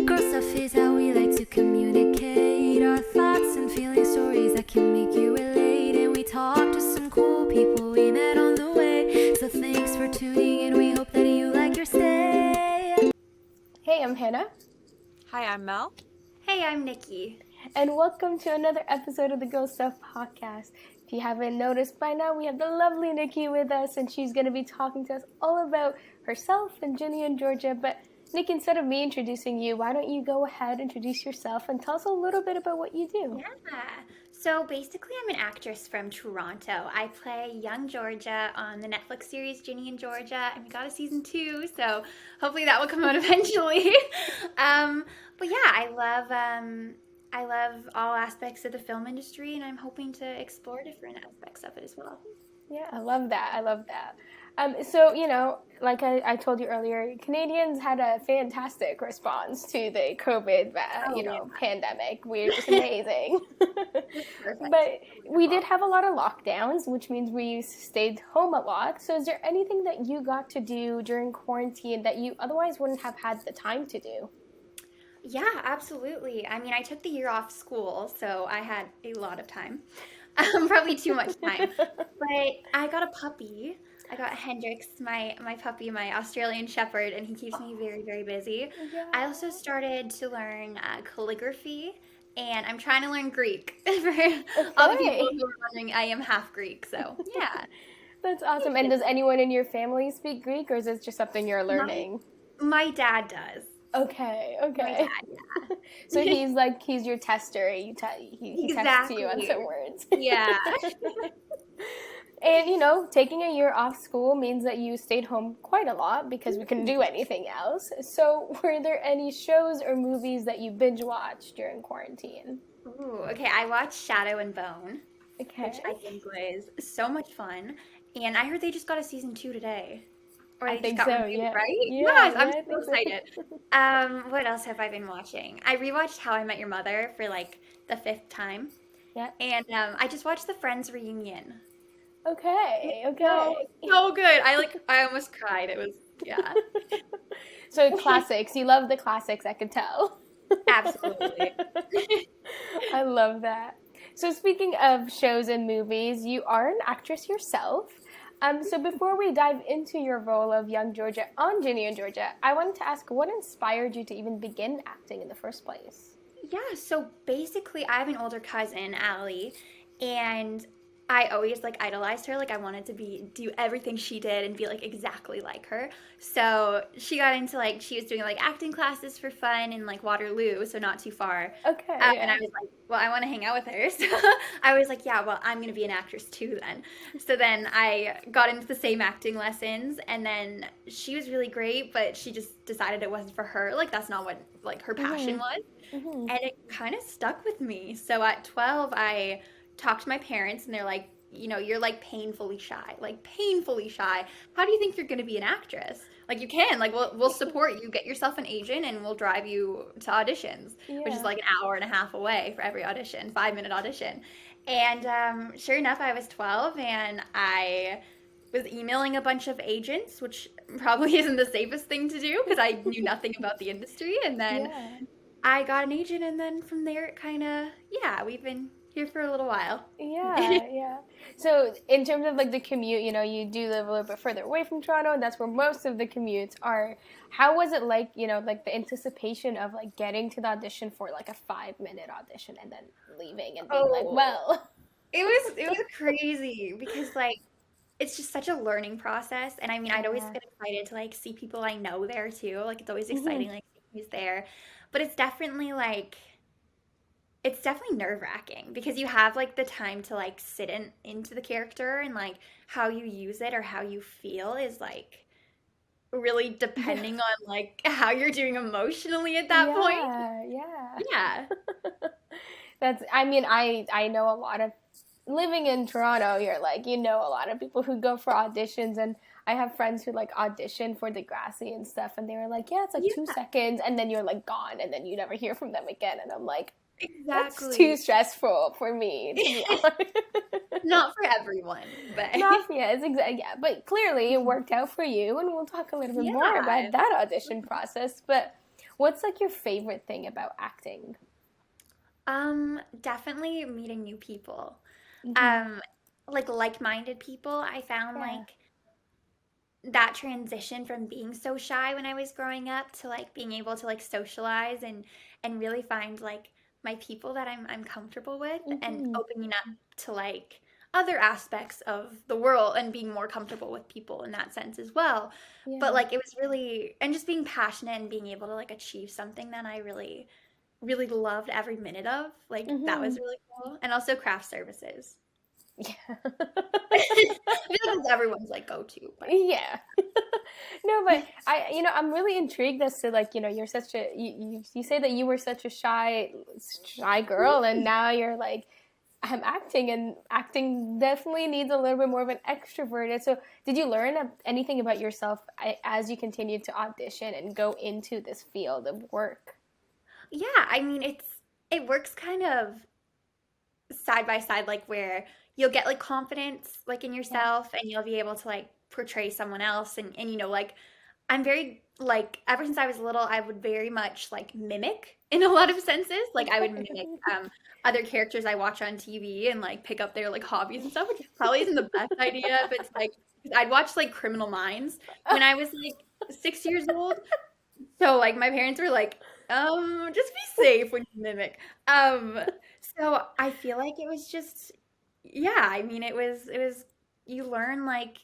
Girl stuff is how we like to communicate our thoughts and feeling, stories that can make you relate. And we talk to some cool people we met on the way. So thanks for tuning in. We hope that you like your stay. Hey, I'm Hannah. Hi, I'm Mel. Hey, I'm Nikki. And welcome to another episode of the Girl Stuff podcast. If you haven't noticed by now, we have the lovely Nikki with us, and she's going to be talking to us all about herself and Ginny and Georgia. But Nikki, instead of me introducing you, why don't you go ahead, introduce yourself, and tell us a little bit about what you do? Yeah. So basically, I'm an actress from Toronto. I play young Georgia on the Netflix series Ginny and Georgia, and we got a season 2, so hopefully that will come out eventually. But yeah, I love all aspects of the film industry, and I'm hoping to explore different aspects of it as well. Yeah, I love that. So, you know, like I told you earlier, Canadians had a fantastic response to the COVID, pandemic. We're just amazing. But we did have a lot of lockdowns, which means we stayed home a lot. So is there anything that you got to do during quarantine that you otherwise wouldn't have had the time to do? Yeah, absolutely. I mean, I took the year off school, so I had a lot of time. Probably too much time. But I got a puppy. I got Hendrix, my puppy, my Australian Shepherd, and he keeps me very, very busy. Yeah. I also started to learn calligraphy, and I'm trying to learn Greek. For all the people who are wondering, I am half Greek, so yeah. That's awesome. And does anyone in your family speak Greek, or is this just something you're learning? My dad does. Okay. My dad, yeah. So he's your tester. He tests you on some words. Yeah. And, you know, taking a year off school means that you stayed home quite a lot because we couldn't do anything else. So were there any shows or movies that you binge watched during quarantine? Ooh, okay. I watched Shadow and Bone, Okay. which I think was so much fun. And I heard they just got a season 2 today. Or I they think just got so, renewed, yeah. right? Yeah, Yes, I'm I so think so. excited. What else have I been watching? I rewatched How I Met Your Mother for like the 5th time. Yeah. And I just watched the Friends reunion. Okay. So good. I almost cried. It was, yeah. So classics. You love the classics, I could tell. Absolutely. I love that. So speaking of shows and movies, you are an actress yourself. So before we dive into your role of young Georgia on Ginny and Georgia, I wanted to ask what inspired you to even begin acting in the first place? Yeah, so basically I have an older cousin, Allie, and I always idolized her. I wanted to do everything she did and be exactly like her. So she got into she was doing acting classes for fun in Waterloo, so not too far. Okay. And I was like, well, I want to hang out with her. So I was like, yeah, well, I'm going to be an actress too then. So then I got into the same acting lessons, and then she was really great, but she just decided it wasn't for her. That's not what her passion was. Mm-hmm. And it kind of stuck with me. So at 12, I talked to my parents, and they're like, you know, you're painfully shy. How do you think you're going to be an actress? You can. We'll support you. Get yourself an agent, and we'll drive you to auditions, which is an hour and a half away for every audition, 5-minute audition. And sure enough, I was 12, and I was emailing a bunch of agents, which probably isn't the safest thing to do because I knew nothing about the industry. And then I got an agent, and then from there, it kind of, we've been here for a little while. Yeah. So in terms of the commute, you know, you do live a little bit further away from Toronto, and that's where most of the commutes are. How was it the anticipation of getting to the audition for a 5-minute audition and then leaving and being It was crazy because it's just such a learning process. And I mean, I'd always get excited to see people I know there too. It's always exciting seeing who's there. But it's definitely nerve-wracking because you have the time to sit into the character, and how you use it or how you feel is really depending on how you're doing emotionally at that point. Yeah. I know a lot of, living in Toronto, you're you know a lot of people who go for auditions, and I have friends who audition for Degrassi and stuff, and they were it's 2 seconds, and then you're gone, and then you never hear from them again, and I'm exactly. That's too stressful for me, to be honest. Not for everyone, but but clearly it worked out for you, and we'll talk a little bit more about that audition process. But What's like your favorite thing about acting? Definitely meeting new people. Hmm. Like-minded people. I found Yeah. like that transition from being so shy when I was growing up to like being able to like socialize and really find like my people that I'm comfortable with and Hmm. opening up to like other aspects of the world and being more comfortable with people in that sense as well. But Yeah. like it was really and just being passionate and being able to like achieve something that I really really loved every minute of. Like that was Hmm. really cool. And also craft services. Yeah. I feel like that's everyone's like go-to, but Yeah. No, but I'm really intrigued as to like, you're such a you say that you were such a shy girl, and now you're like, I'm acting, and acting definitely needs a little bit more of an extrovert. And so, did you learn anything about yourself as you continued to audition and go into this field of work? yeah, I mean it works kind of side by side, like where you'll get like confidence like in Yeah. yourself and you'll be able to like portray someone else and like I'm very like ever since I was little I would very much like mimic in a lot of senses. Like I would mimic Okay. other characters I watch on TV and like pick up their like hobbies and stuff, which probably isn't the best idea, but it's like 'cause I'd watch like Criminal Minds when I was like 6 years old. So like my parents were like, just be safe when you mimic. Um, so I feel like it was just, yeah, I mean it was you learn like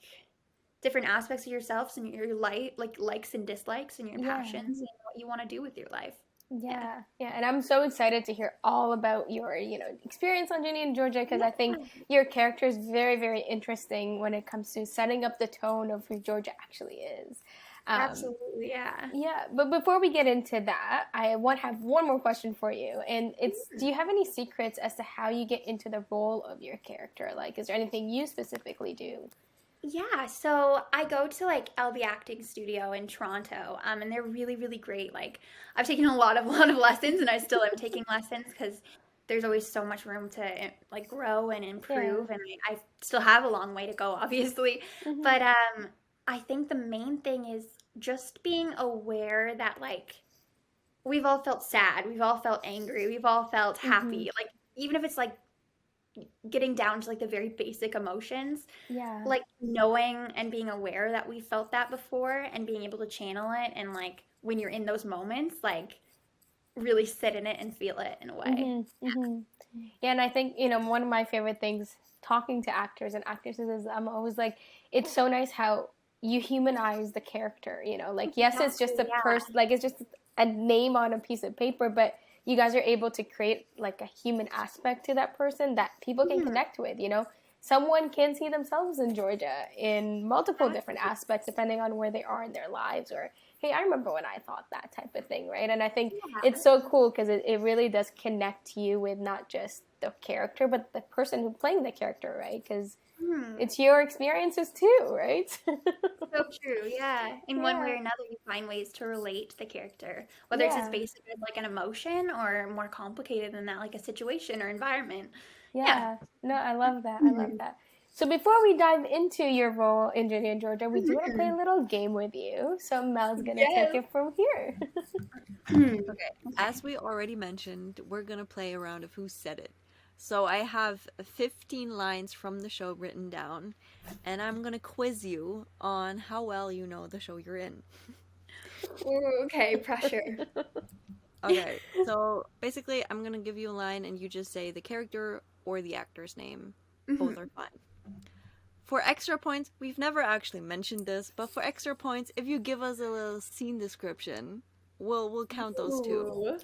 different aspects of yourself and your like likes and dislikes and your Yeah. passions and what you want to do with your life. Yeah. Yeah, yeah, and I'm so excited to hear all about your, experience on Ginny and Georgia, because I think Yeah, your character is very, very interesting when it comes to setting up the tone of who Georgia actually is. Um, absolutely, yeah. yeah, but before we get into that, I want have one more question for you, and it's: do you have any secrets as to how you get into the role of your character? Like, is there anything you specifically do? Yeah, so I go to like LB Acting Studio in Toronto, and they're really, really great. Like I've taken a lot of lot of lessons, and I still am taking lessons because there's always so much room to like grow and Yeah. improve, and I still have a long way to go, obviously. Hmm. But I think the main thing is just being aware that like we've all felt sad, we've all felt angry, we've all felt Hmm. happy. Like even if it's like getting down to like the very basic emotions, Yeah. like knowing and being aware that we felt that before and being able to channel it and like when you're in those moments like really sit in it and feel it in a way. Hmm. Hmm. Yeah, and I think, one of my favorite things talking to actors and actresses is I'm always like, it's so nice how you humanize the character, like, yes, it's just Exactly, a yeah. person, like, it's just a name on a piece of paper, but you guys are able to create like a human aspect to that person that people can Mhm. connect with, Someone can see themselves in Georgia in multiple different Exactly. aspects depending on where they are in their lives, or hey, I remember when I thought that type of thing, right? And I think Yeah. it's so cool because it really does connect you with not just the character, but the person who's playing the character, right? Because Mhm. it's your experiences too, right? So true, yeah. In one way Yeah, or another, you find ways to relate to the character, whether it's as yeah, basic as like an emotion or more complicated than that, like a situation or environment. Yeah. yeah. No, I love that. I love Mhm. that. So before we dive into your role in Ginny and Georgia, we do want to play a Mhm. little game with you. So Mel's gonna take Yes. it from here. Okay, Okay. as we already mentioned, we're gonna play a round of Who Said It. So I have 15 lines from the show written down, and I'm gonna quiz you on how well you know the show you're in. Ooh, okay, pressure. Okay, so basically, I'm gonna give you a line, and you just say the character or the actor's name. Both Mhm. are fine. For extra points, we've never actually mentioned this, but for extra points, if you give us a little scene description, we'll count those too. Ooh.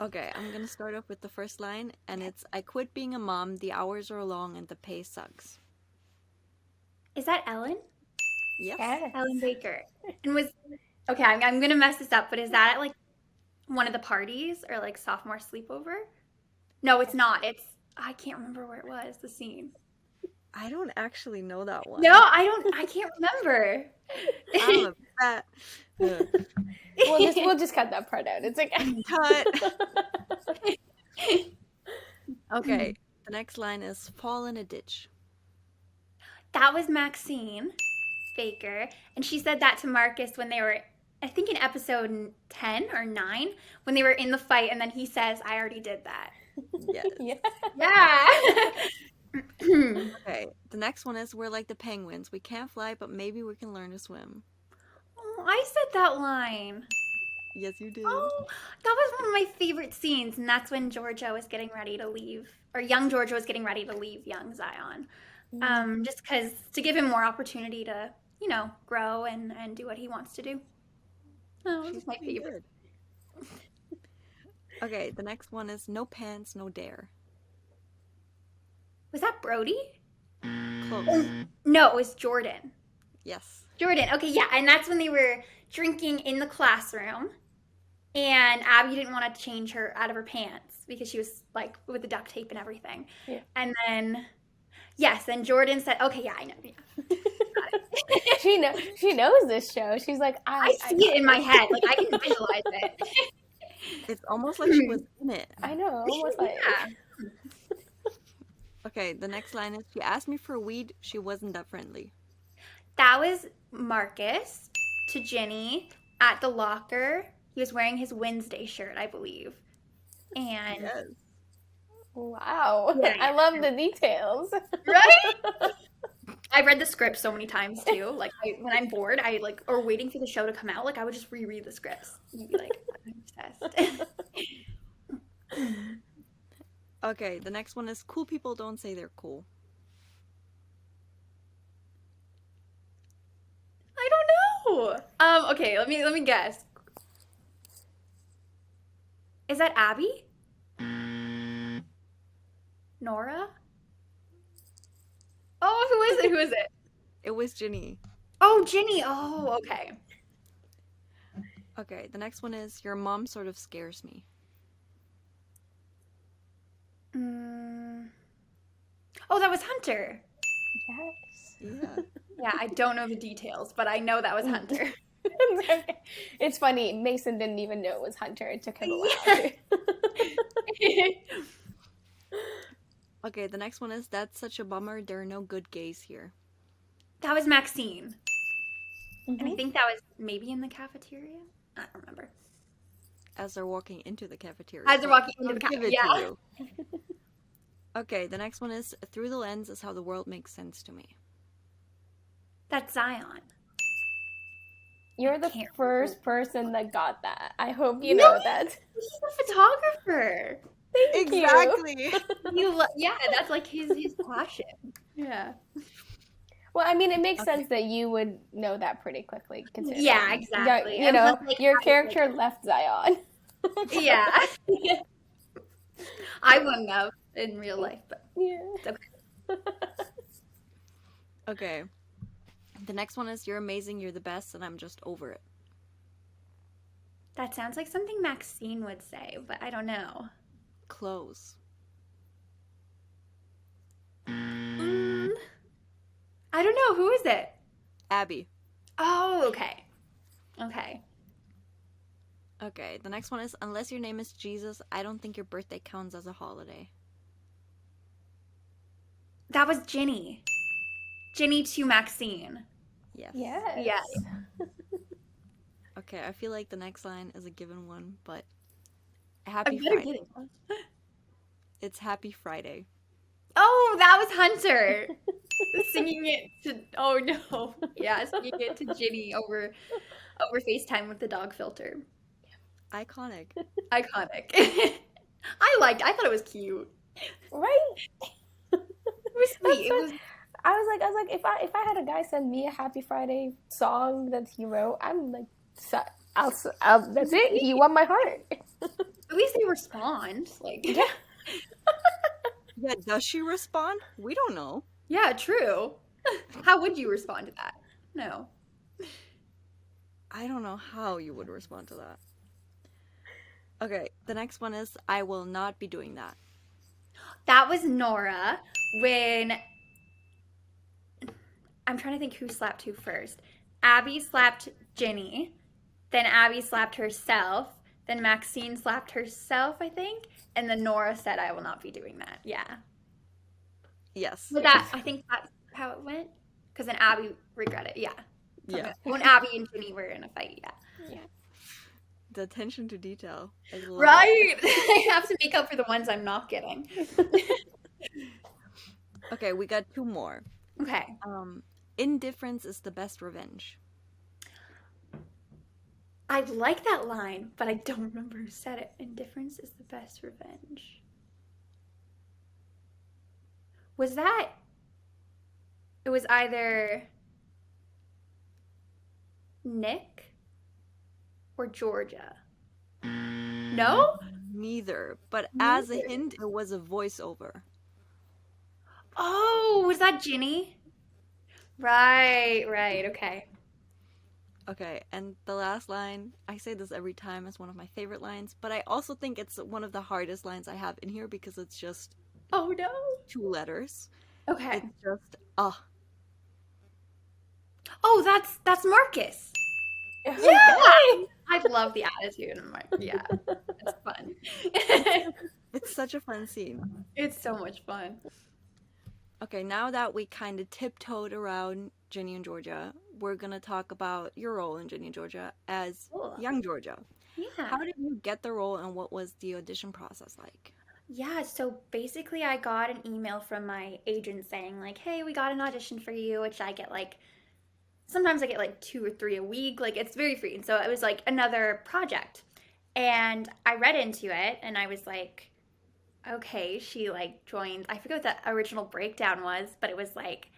Okay, I'm gonna start off with the first line, and it's I quit being a mom, the hours are long, and the pay sucks. Is that Ellen? Yes. Yes. Ellen Baker. And was okay, I'm gonna mess this up, but is that at like one of the parties or like sophomore sleepover? No, it's not. It's I can't remember where it was, the scene. I don't actually know that No, one. I can't remember. I'm a bet. Ugh. We'll just cut that part out. It's okay. Cut. Okay, the next line is fall in a ditch. That was Maxine Baker, and she said that to Marcus when they were I think in episode 10 or 9 when they were in the fight and then he says, I already did that. Yes. Yeah. Yeah. Okay, the next one is we're like the penguins. We can't fly, but maybe we can learn to swim. Oh, I said that line. Yes, you did. Oh, that was one of my favorite scenes, and that's when Georgia was getting ready to leave, or young Georgia was getting ready to leave young Zion. Just because to give him more opportunity to, grow and do what he wants to do. Oh, this is my pretty favorite. good. Okay, the next one is no pants, no dare. Was that Brody? Close. No, it was Jordan. Yes. Jordan. Okay, yeah, and that's when they were drinking in the classroom, and Abby didn't want to change her out of her pants because she was like with the duct tape and everything. Yeah. And then, yes, then Jordan said, "Okay, yeah, I know." Yeah. She knows this show. She's like, I see it in my head, like I can visualize it. It's almost like she was in it. I know. Almost like. Yeah. Okay, the next line is she asked me for weed. She wasn't that friendly. That was Marcus to Ginny at the locker. He was wearing his Wednesday shirt, I believe. And Yes. Wow. Yeah. I love the details. right? I read the script so many times too. Like when I'm bored, or waiting for the show to come out, I would just reread the scripts. You'd be like, I'm obsessed. Okay, the next one is cool people don't say they're cool. I don't know. Okay, let me guess. Is that Abby? Nora? Oh, who is it? Who is it? It was Ginny. Oh, Ginny. Oh, okay. Okay, the next one is your mom sort of scares me. Oh, that was Hunter. Yes. Yeah. Yeah, I don't know the details, but I know that was Hunter. It's funny. Mason didn't even know it was Hunter. It took him a while. Okay, the next one is that's such a bummer. There are no good gays here. That was Maxine. Mhm. And I think that was maybe in the cafeteria. I don't remember. As they're walking into the cafeteria. As they're walking into the I'll give cafeteria. it to Yeah. you. Okay, the next one is through the lens is how the world makes sense to me. That's Zion. You're the Can't first person that got that. I hope you know that. He's a photographer. Thank you. Exactly. Yeah, that's like his passion. Yeah. Well, I mean, it makes sense that you would know that pretty quickly. Considering Yeah, exactly. You I know, was like, your I was character left Zion. Yeah. I wouldn't have in real life, but Yeah. it's okay. Okay. The next one is you're amazing, you're the best, and I'm just over it. That sounds like something Maxine would say, but I don't know. Close. I don't know. Who is it? Abby. Oh, okay. Okay. Okay, the next one is unless your name is Jesus, I don't think your birthday counts as a holiday. That was Ginny. Ginny to Maxine. Yes. Yes. Yeah. Okay, I feel like the next line is a given one, but I'm happy better Friday. getting. It's Happy Friday. Oh, that was Hunter. Singing it to, oh no. Yeah, singing it to Ginny over FaceTime with the dog filter. Iconic. Iconic. I thought it was cute. Right? It was sweet. It was I was like, if I had a guy send me a Happy Friday song that he wrote, I'm like, that's it. He won my heart. at least they respond. Like Yeah. Yeah, does she respond? We don't know. yeah, true. How would you respond to that? No. I don't know how you would respond to that. Okay, the next one is I will not be doing that. That was Nora when I'm trying to think who slapped who first. Abby slapped Ginny, then Abby slapped herself, then Maxine slapped herself, I think, and then Nora said, "I will not be doing that." Yeah, Yes. but that I think that's how it went. Because then Abby regretted. Yeah, Yeah. when Abby and Ginny were in a fight. Yeah. Yeah. The attention to detail. I love it. Right? I have to make up for the ones I'm not getting. Okay, we got 2 more. Okay. Indifference is the best revenge. I like that line, but I don't remember who said it. Indifference is the best revenge. Was that? It was either Nick or Georgia. No? Neither, but as a Neither. hint, it was a voiceover. Oh, was that Ginny? Right, okay. Okay, and the last line, I say this every time as one of my favorite lines, but I also think it's one of the hardest lines I have in here because it's just Oh no. 2 letters. Okay. It's just, Oh, that's Marcus. Yeah. I love the attitude. Yeah, it's fun. it's such a fun scene. It's so much fun. Okay, now that we kind of tiptoed around Ginny and Georgia, we're gonna talk about your role in Ginny and Georgia as Cool. young Georgia. Yeah. How did you get the role and what was the audition process like? Yeah, so basically I got an email from my agent saying like, "Hey, we got an audition for you," which I get like sometimes I get like 2 or 3 a week. Like it's very free. And so it was like another project. And I read into it and I was like, okay, she like joined. I forget what the original breakdown was, but it was like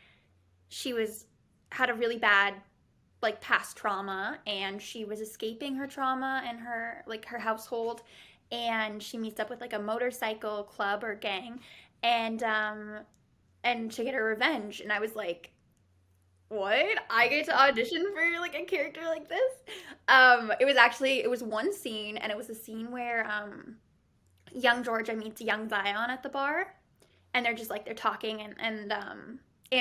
she had a really bad like past trauma and she was escaping her trauma and her household, and she meets up with like a motorcycle club or gang, and to get her revenge. And I was like, what? I get to audition for like a character like this? It was one scene, and it was a scene where young Georgia meets young Zion at the bar, and they're talking, and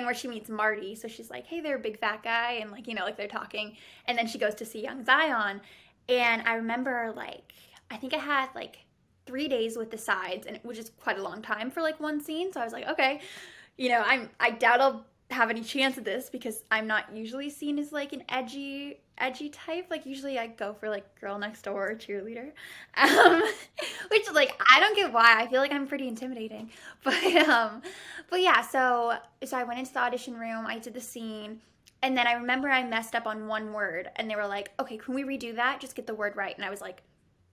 where she meets Marty. So she's like, hey there, big fat guy, and like, like they're talking, and then she goes to see young Zion. And I remember like I think I had like 3 days with the sides, and which is quite a long time for like one scene. So I was like, okay, I doubt I'll have any chance at this because I'm not usually seen as like an edgy type. Like usually I go for like girl next door or cheerleader, um, which like I don't get why. I feel like I'm pretty intimidating, but yeah. So I went into the audition room. I did the scene, and then I remember I messed up on one word, and they were like, "Okay, can we redo that? Just get the word right." And I was like,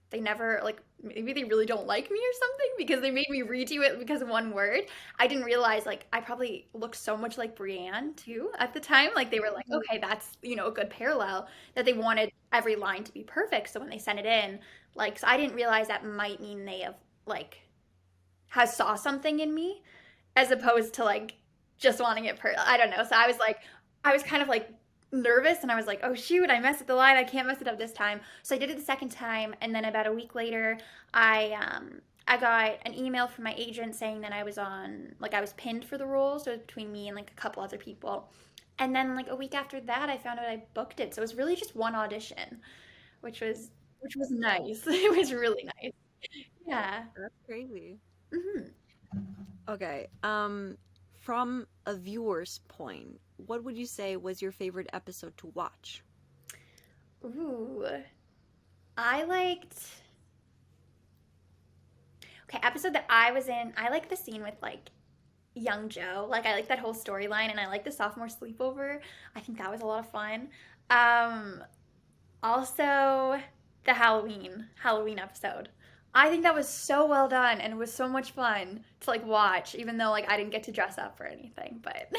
they never like maybe they really don't like me or something because they made me redo it because of one word. I didn't realize like I probably looked so much like Brienne too at the time. Like they were like, okay, that's a good parallel, that they wanted every line to be perfect. So when they sent it in, like, so I didn't realize that might mean they have like has saw something in me as opposed to like just wanting it I don't know. So I was kind of like nervous, and I was like, oh shoot, I messed up the line. I can't mess it up this time. So I did it the second time, and then about a week later, I got an email from my agent saying that I was pinned for the role, so it was between me and like a couple other people. And then like a week after that, I found out I booked it. So it was really just one audition, which was nice. It was really nice. Yeah. That's crazy. Hmm. Okay, from a viewer's point, what would you say was your favorite episode to watch? Ooh. I liked Okay, episode that I was in, I like the scene with like young Joe. Like I like that whole storyline, and I like the sophomore sleepover. I think that was a lot of fun. Um Also the Halloween episode. I think that was so well done, and it was so much fun to like watch, even though like I didn't get to dress up or anything, but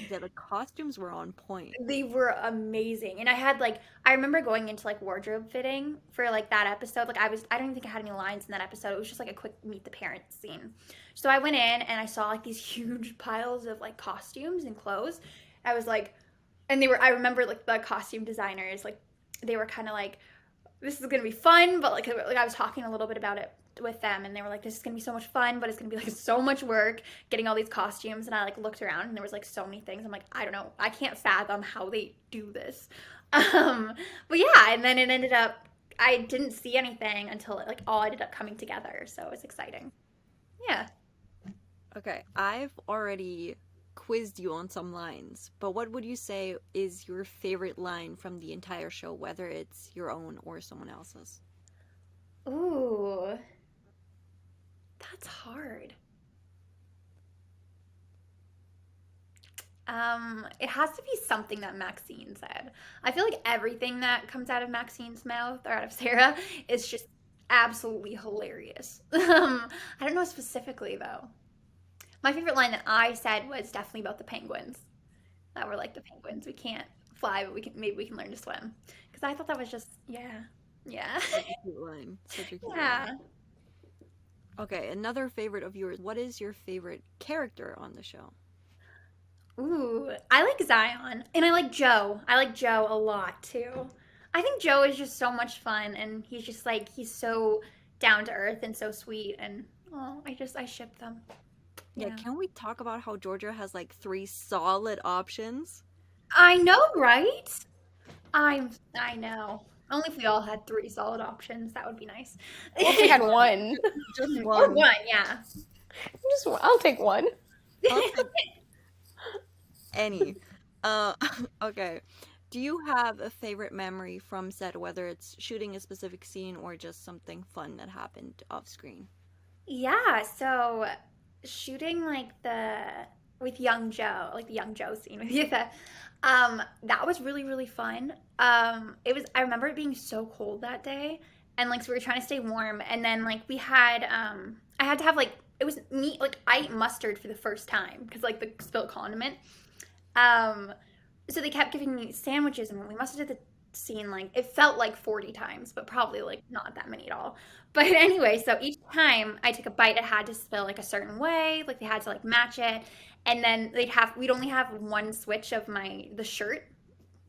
Yeah, the costumes were on point. they were amazing. And I remember going into like wardrobe fitting for like that episode. Like I don't even think I had any lines in that episode. It was just like a quick meet the parents scene. So I went in and I saw like these huge piles of like costumes and clothes. I was like, and I remember like the costume designers, like they were kind of like, this is gonna be fun, but like I was talking a little bit about it with them, and they were like, this is gonna be so much fun, but it's gonna be like so much work getting all these costumes. And I like looked around, and there was like so many things. I'm like, I don't know, I can't fathom how they do this. But yeah, and then it ended up, I didn't see anything until it like all ended up coming together, so it was exciting. Yeah. Okay, I've already quizzed you on some lines, but what would you say is your favorite line from the entire show, whether it's your own or someone else's? Ooh, that's hard. It has to be something that Maxine said. I feel like everything that comes out of Maxine's mouth or out of Sarah is just absolutely hilarious. I don't know specifically though. My favorite line that I said was definitely about the penguins. That we're like the penguins. We can't fly, but maybe we can learn to swim. Because I thought that was just yeah. Such a cute line. Such a cute Yeah. line. Okay, another favorite of yours. What is your favorite character on the show? Ooh, I like Zion and I like Joe. I like Joe a lot too. I think Joe is just so much fun and he's just like he's so down to earth and so sweet and oh, I ship them. Yeah, Yeah. can we talk about how Georgia has like 3 solid options? I know, right? I know. Only if we all had three solid options, that would be nice. Well, if we had one, Just Or one. one, yeah. I'll take one. I'll take any. Uh, okay. Do you have a favorite memory from set, whether it's shooting a specific scene or just something fun that happened off screen? Yeah, so shooting like the with young Joe, like the young Joe scene with you, that was really, really fun. It was I remember it being so cold that day and like so we were trying to stay warm and then like we had I had to have like it was me like I ate mustard for the first time because like the spilled condiment. Um, so they kept giving me sandwiches, and we must have did the scene like it felt like 40 times, but probably like not that many at all. But anyway, so each time I took a bite, it had to spill like a certain way, like they had to like match it, and then we'd only have one switch of the shirt.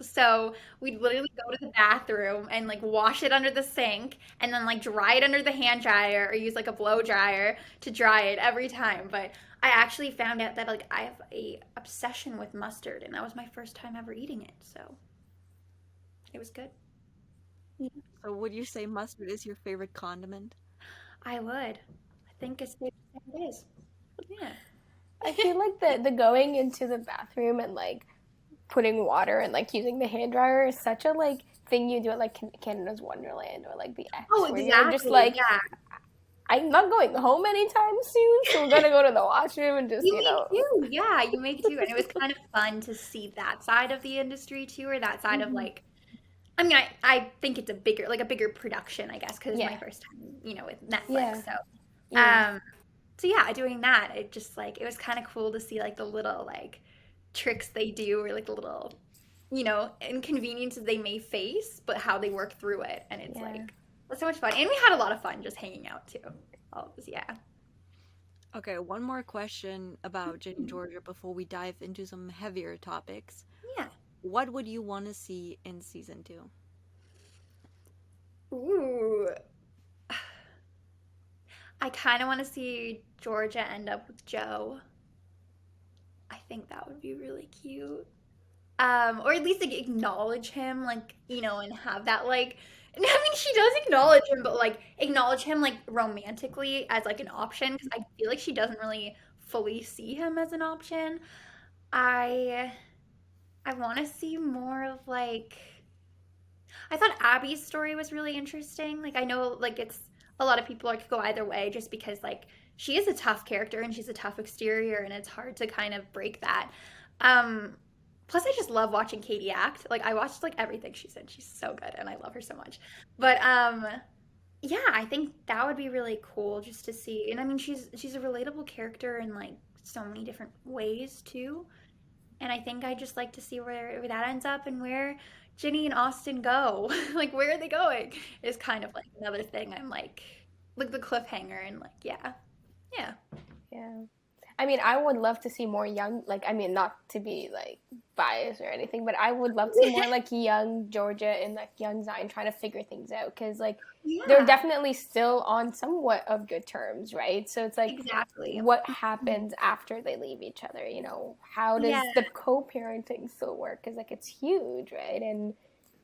So we'd literally go to the bathroom and like wash it under the sink and then like dry it under the hand dryer or use like a blow dryer to dry it every time. But I actually found out that like I have a obsession with mustard and that was my first time ever eating it. So it was good. So would you say mustard is your favorite condiment? I would. I think it's safe to say it is. Yeah. I feel like the going into the bathroom and like putting water and like using the hand dryer is such a like thing you do at like Canada's Wonderland or like the X. Oh, where exactly. You're just like, yeah. I'm not going home anytime soon, so we're gonna go to the washroom and just You you know. make too. Yeah, you make too. And it was kind of fun to see that side of the industry too, or that side of like I mean, I think it's a bigger production, I guess, because it's my Yeah. first time, with Netflix. Yeah. So, Yeah. so yeah, doing that, it just like it was kind of cool to see like the little like tricks they do or like the little, inconveniences they may face, but how they work through it, and it's Yeah. like it's so much fun, and we had a lot of fun just hanging out too. All of this, yeah. Okay, one more question about Jen and Georgia before we dive into some heavier topics. Yeah. What would you want to see in season 2? Ooh. I kind of want to see Georgia end up with Joe. I think that would be really cute. Or at least like acknowledge him, like, and have that like I mean she does acknowledge him, but like acknowledge him like romantically as like an option because I feel like she doesn't really fully see him as an option. I want to see more of like I thought Abby's story was really interesting. Like I know like it's a lot of people could go either way just because like she is a tough character and she's a tough exterior and it's hard to kind of break that. Plus I just love watching Katie act. Like I watched like everything she's in. She's so good and I love her so much. But yeah, I think that would be really cool just to see. And I mean she's a relatable character in like so many different ways too. And I think I just like to see where that ends up and where Ginny and Austin go. Like, where are they going? Is kind of like another thing. I'm like the cliffhanger and like, yeah. Yeah. Yeah. I mean, I would love to see more young, like, I mean, not to be, like, biased or anything, but I would love to see more, like, young Georgia and, like, young Zion trying to figure things out, because, like, they're Yeah. definitely still on somewhat of good terms, right? So it's, like, Exactly. what happens after they leave each other, How does Yeah. the co-parenting still work? Because, like, it's huge, right? And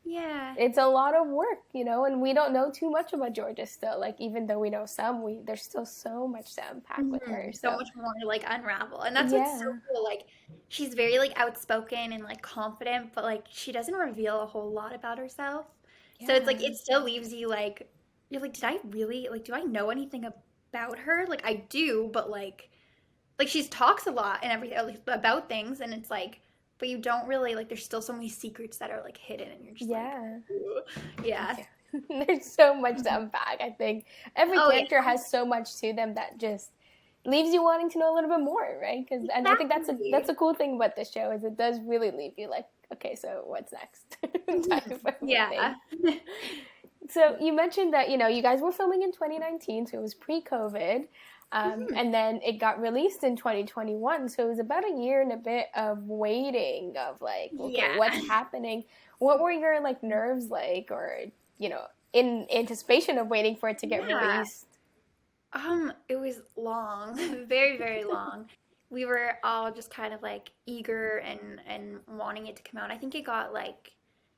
Yeah. It's a lot of work, you know, and we don't know too much about Georgia still. Like, even though we know some, there's still so much to unpack with her. So much more to like unravel. And that's what's so Yeah, cool. Like she's very like outspoken and like confident, but like she doesn't reveal a whole lot about herself. So it's like yeah, it still leaves you like you're like, did I really like do I know anything about her? Like I do, but like she talks a lot and everything like, about things and it's like but you don't really like there's still so many secrets that are like hidden and you're just like yeah. ooh. Yeah. Yeah. There's so much to unpack. I think every Oh yeah. character has so much to them that just leaves you wanting to know a little bit more, right? Because and I think that's Exactly. a cool thing about this show is it does really leave you like, okay, so what's next? type of a Yeah. thing. So you mentioned that you guys were filming in 2019, so it was pre-COVID, and then it got released in 2021. So it was about a year and a bit of waiting, of like, okay, Yeah. what's happening? What were your like nerves like, or in anticipation of waiting for it to get Yeah. released? It was long, very, very long. We were all just kind of like eager and wanting it to come out. I think it got like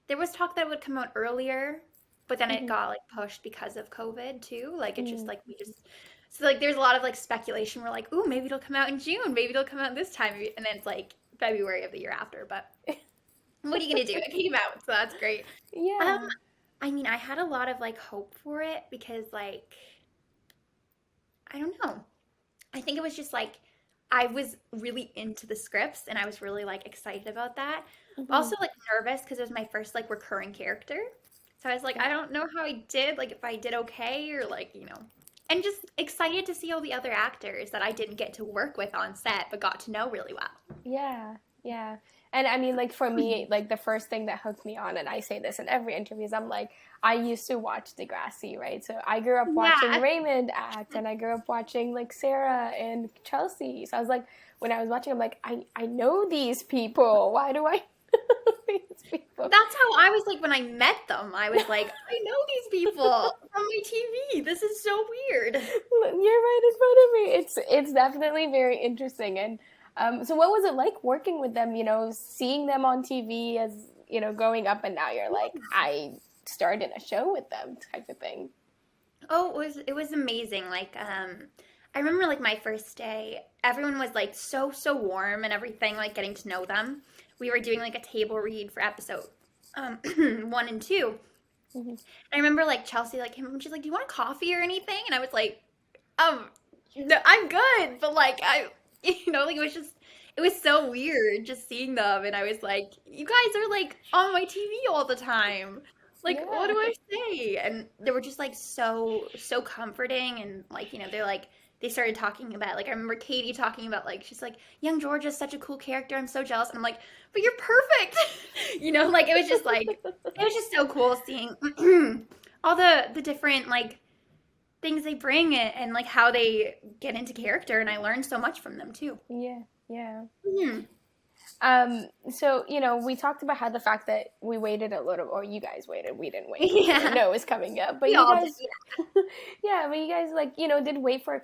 there was talk that it would come out earlier, but then it Mm-hmm. got like pushed because of COVID too. Like it just Mm. like we just so like there's a lot of like speculation. We're like, ooh, maybe it'll come out in June, maybe it'll come out this time, and then it's like February of the year after. But what are you gonna do? It came out, so that's great. Um, Yeah. I mean, I had a lot of like hope for it because like I don't know. I think it was just like I was really into the scripts and I was really like excited about that. Mm-hmm. Also like nervous because it was my first like recurring character. So I was like, I don't know how I did, like if I did okay or like, and just excited to see all the other actors that I didn't get to work with on set but got to know really well. Yeah, yeah. And I mean, like for me, like the first thing that hooked me on, and I say this in every interview, is I'm like, I used to watch Degrassi, right? So I grew up watching Yeah. Raymond act, and I grew up watching like Sarah and Chelsea. So I was like, when I was watching, I'm like, I know these people. Why do I know these people? That's how I was like when I met them. I was like, I know these people from my TV. This is so weird. You're right in front of me. It's definitely very interesting. And so what was it like working with them? Seeing them on TV as growing up, and now you're like, I starred in a show with them, type of thing. Oh, it was amazing. Like, I remember like my first day, everyone was like so warm and everything, like getting to know them. We were doing like a table read for episode 1 and 2. Hmm. I remember like Chelsea like came up and she's like, "Do you want a coffee or anything?" And I was like, um, no, I'm good, but like like it was so weird just seeing them, and I was like, "You guys are like on my TV all the time. Like, what Yeah. do I say?" And they were just like so comforting, and like they're like they started talking about like I remember Katie talking about like she's like young Georgia's such a cool character. I'm so jealous, and I'm like, but you're perfect. Like it was just so cool seeing all the different like things they bring and like how they get into character, and I learned so much from them too. Yeah, yeah. Mhm. So, we talked about how the fact that we waited a little, or you guys waited, we didn't wait. We didn't Yeah, know it was coming up. But we you all did. guys, yeah, but you guys, like, did wait for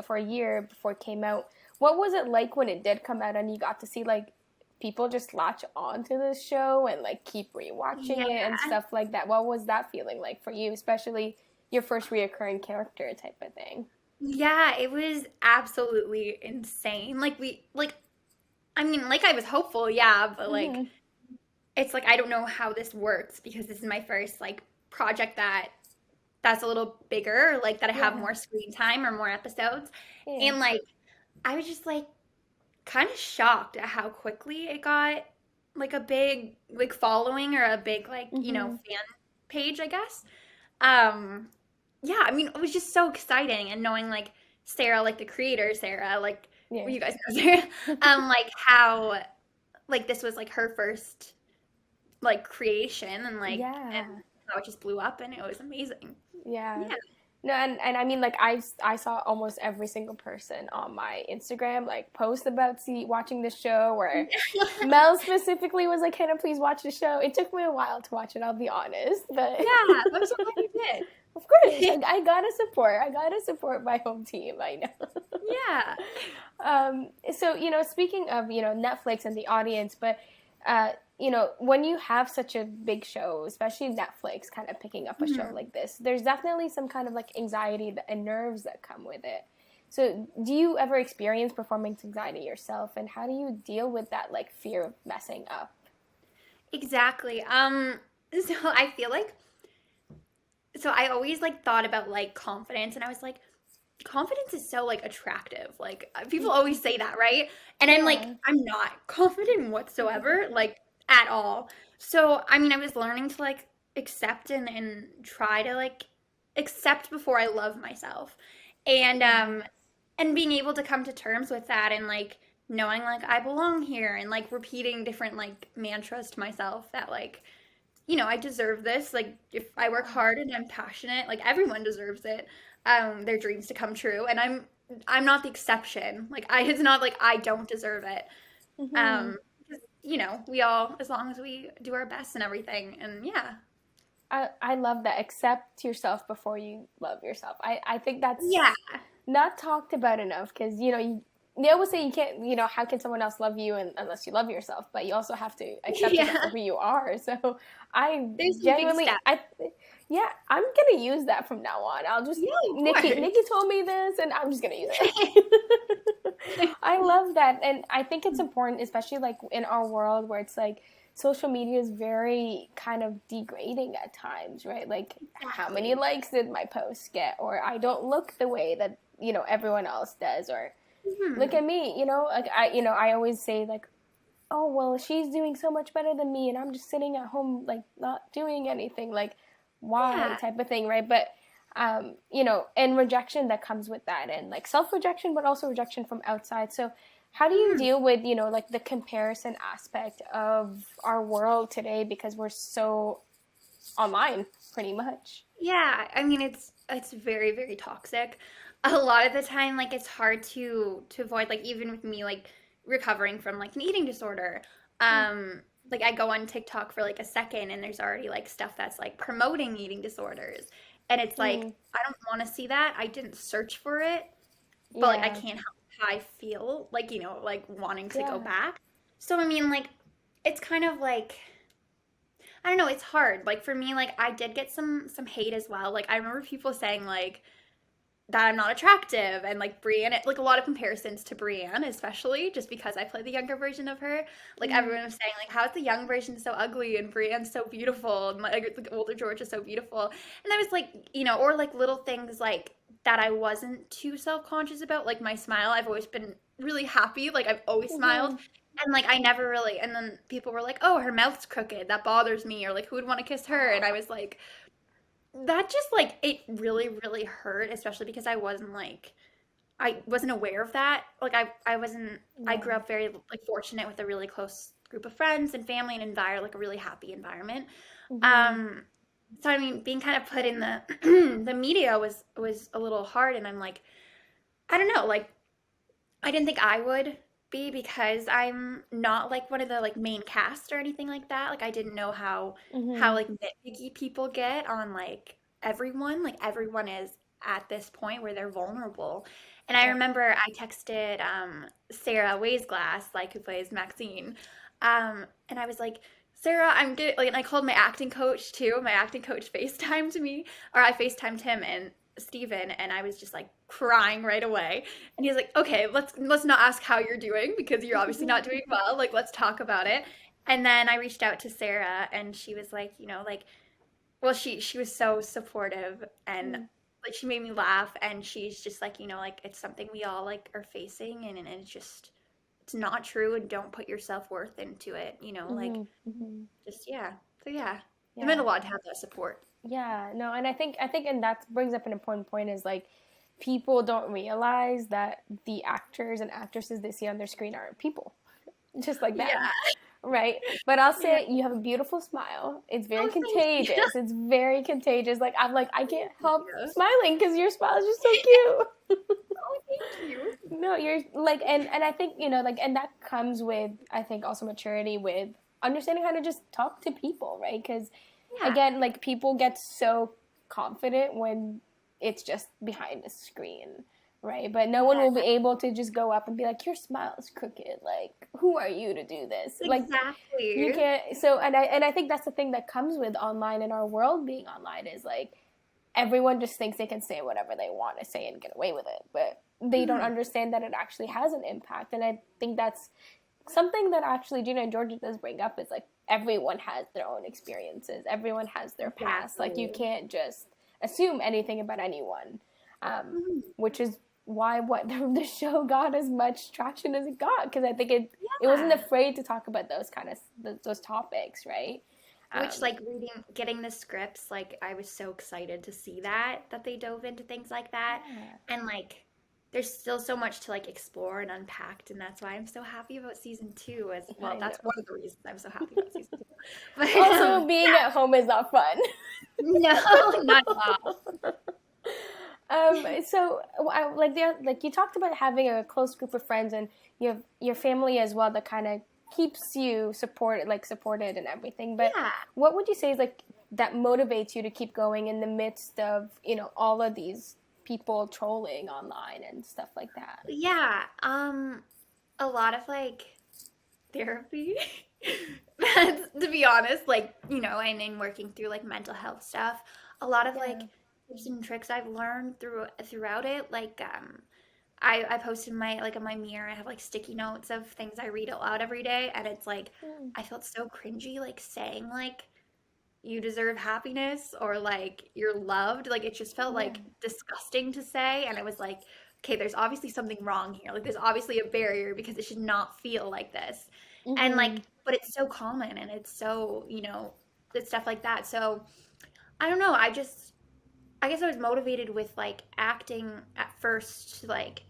for a year before it came out. What was it like when it did come out and you got to see, like, people just latch on to this show and, like, keep rewatching Yeah. it and stuff like that? What was that feeling like for you, especially your first reoccurring character type of thing? Yeah, it was absolutely insane. I mean, like I was hopeful, yeah, but like Hmm. it's like I don't know how this works because this is my first like project that's a little bigger, like that I have Yeah, more screen time or more episodes. yeah. And like I was just like kind of shocked at how quickly it got like a big like following or a big like, Hmm. fan page, I guess. Um yeah, I mean, it was just so exciting and knowing like Sarah, like the creator, Sarah, like Yeah. well, you guys know Sarah, like how like this was like her first like creation and like and Yeah. how it just blew up and it was amazing. Yeah. Yeah. No, and I mean, like, I saw almost every single person on my Instagram, like, post about watching the show, where Mel specifically was like, Hannah, please watch the show. It took me a while to watch it, I'll be honest, but Yeah, I'm so glad you of course, did. I gotta support my home team, I know. Yeah. So, speaking of, Netflix and the audience, but, you know, when you have such a big show, especially Netflix kind of picking up a show like this, there's definitely some kind of like anxiety and nerves that come with it. So do you ever experience performance anxiety yourself, and how do you deal with that like fear of messing up? Exactly. So I feel like, so I always like thought about like confidence, and I was like, confidence is so like attractive. Like people always say that, right? And I'm like, Yeah. I'm not confident whatsoever, like at all. So I mean, I was learning to like accept and try to like accept before I love myself. And being able to come to terms with that, and like knowing like I belong here, and like repeating different like mantras to myself that like, I deserve this. Like if I work hard and I'm passionate, like everyone deserves it. Their dreams to come true, and I'm not the exception. Like it's not like I don't deserve it. Mm-hmm. Um, 'Cause, we all, as long as we do our best and everything, and yeah, I love that. Accept yourself before you love yourself. I think that's yeah, not talked about enough, because they always say you can't, how can someone else love you unless you love yourself, but you also have to accept yourself for yeah. who you are. So I There's some big genuinely, steps. yeah, I'm gonna use that from now on. I'll just, Yeah, of Nikki course. told me this, and I'm just gonna use it. I love that, and I think it's important, especially like in our world where it's like social media is very kind of degrading at times, right? Like, how many Exactly. likes did my post get, or I don't look the way that everyone else does, or look Hmm. at me, like I always say like, oh well, she's doing so much better than me, and I'm just sitting at home like not doing anything, like why, Yeah. type of thing, right? But and rejection that comes with that, and like self-rejection, but also rejection from outside. So how do you Mhm. deal with like the comparison aspect of our world today, because we're so online pretty much? Yeah, I mean it's very, very toxic. A lot of the time, like it's hard to avoid, like even with me like recovering from like an eating disorder. Um like I go on TikTok for like a second, and there's already like stuff that's like promoting eating disorders. And it's like Mm, I don't want to see that. I didn't search for it, but like I yeah, can't help how I feel, like, like wanting to go yeah. back. So I mean, like it's kind of like, I don't know, it's hard. Like for me, like I did get some hate as well. Like I remember people saying like that I'm not attractive, and like Brienne, like a lot of comparisons to Brienne, especially just because I played the younger version of her. Like Mm, everyone was saying like, how is the young version so ugly and Brienne's so beautiful, and like the older George is so beautiful. And I was like, or like little things like that I wasn't too self-conscious about, like my smile. I've always been really happy. Like I've always smiled. mhm. And like I never really, and then people were like, "Oh, her mouth's crooked. That bothers me." Or like, "Who would want to kiss her?" And I was like, that just like it really, really hurt, especially because I wasn't aware of that. Like I wasn't, I Yeah. grew up very like fortunate with a really close group of friends and family, and like a really happy environment. Mhm. Um so I mean, being kind of put in the the media was a little hard, and I'm like, I don't know, like I didn't think I would be, because I'm not like one of the like main cast or anything like that. Like I didn't know how Mhm. like nitpicky people get on like everyone. Like everyone is at this point where they're vulnerable. And I Yep. remember I texted Sarah Waysglass, like who plays Maxine. And I was like, Sarah, I'm good. Like, and I called my acting coach too. My acting coach FaceTimed me, or I FaceTimed him and Steven, and I was just like crying right away. And he's like, "Okay, let's not ask how you're doing, because you're obviously not doing well. Like, let's talk about it." And then I reached out to Sarah, and she was like, like, well, she was so supportive, and Mm, like she made me laugh, and she's just like, like it's something we all like are facing, and it's not true, and don't put your self-worth into it, like mhm. Mhm. just yeah. So yeah, it meant a Yeah. lot to have that support. Yeah. No, and I think and that brings up an important point, is like people don't realize that the actors and actresses they see on their screen are people, just like them. Yeah. Right. But I'll Yeah. say you have a beautiful smile. It's very Oh, thank you. contagious. It's very contagious. Like I'm like I can't Thank help you. smiling because your smile is just so cute. Oh, thank you. No, you're like, and I think like, and that comes with, I think, also maturity, with understanding how to just talk to people, right? Because Yeah. again, like people get so confident when it's just behind a screen, right? But no one will be able to just go up and be like, your smile is crooked. Like, who are you to do this? Like, Exactly. you can't. So, and I think that's the thing that comes with online and our world being online is like, everyone just thinks they can say whatever they want to say and get away with it, but they don't understand that it actually has an impact. And I think that's something that actually Gina and Georgia does bring up is like, everyone has their own experiences. Everyone has their past. Like, you can't just assume anything about anyone, which is why the show got as much traction as it got, because I think it wasn't afraid to talk about those kind of those topics, right? Which, like, getting the scripts, like, I was so excited to see that they dove into things like that. And, like, there's still so much to, like, explore and unpack, and that's why I'm so happy about season 2 as well. That's one of the reasons I'm so happy about season 2. But Also, being at home is not fun. No, not at all. So, like you talked about having a close group of friends, and you have your family as well that kind of keeps you supported and everything. But what would you say is like that motivates you to keep going in the midst of, you know, all of these people trolling online and stuff like that? Yeah, a lot of like therapy. To be honest, like, you know, and in working through like mental health stuff, a lot of like tips and tricks I've learned throughout it. Like, I posted in my mirror, I have like sticky notes of things I read out loud every day, and it's like I felt so cringy like saying like you deserve happiness or like you're loved. Like, it just felt like disgusting to say, and it was like, okay, there's obviously something wrong here. Like, there's obviously a barrier because it should not feel like this. And like, but it's so common and it's so, you know, it's stuff like that. So I don't know. I guess I was motivated with like acting at first, like,